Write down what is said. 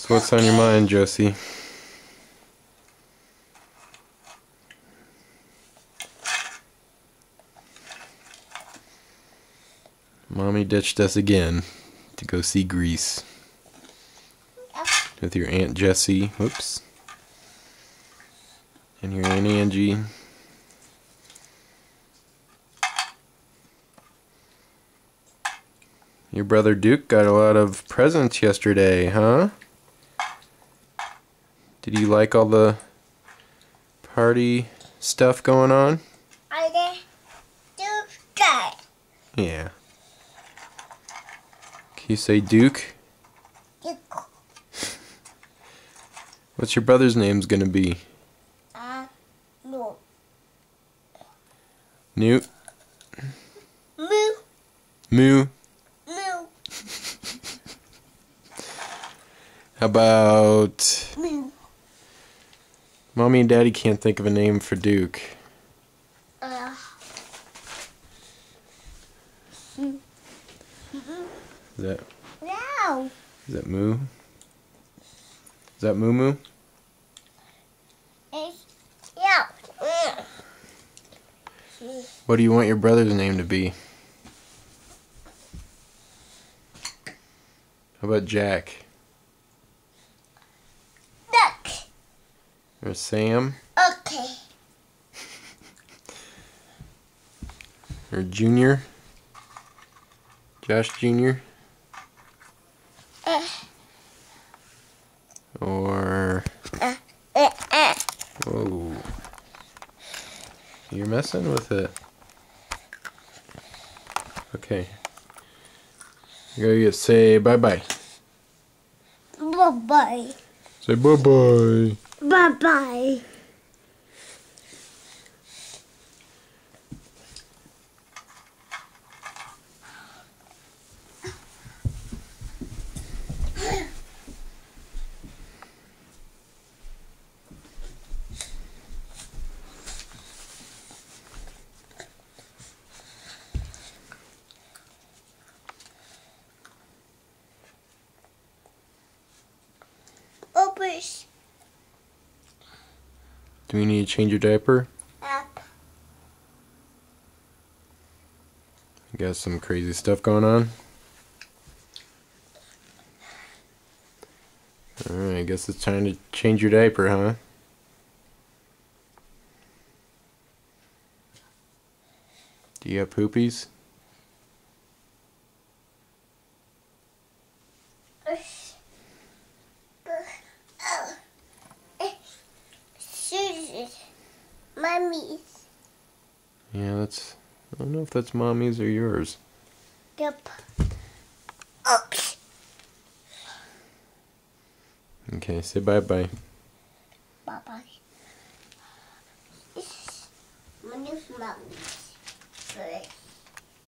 So what's on your mind, Josie? Mommy ditched us again to go see Grease with your Aunt Jessie, whoops, and your Aunt Angie. Your brother Duke got a lot of presents yesterday, huh? Did you like all the party stuff going on? I did Duke. Yeah. Can you say Duke? Duke. What's your brother's name's gonna be? No. Newt? Moo. Moo? Moo. How about... Moo. Mommy and Daddy can't think of a name for Duke. Is that... No. Is that Moo? Is that Moo Moo? Yeah. What do you want your brother's name to be? How about Jack? Duck. Or Sam? Okay. Or Junior? Josh Jr.? Or... Whoa. You're messing with it. Okay. You gotta say bye-bye. Bye-bye. Say bye-bye. Bye-bye. Opus. Do we need to change your diaper? Up. You got some crazy stuff going on? Alright, I guess it's time to change your diaper, huh? Do you have poopies? Mummy's. Yeah, that's... I don't know if that's Mommy's or yours. Yep. Oops. Okay, say bye-bye. Bye-bye. This is Mummy's.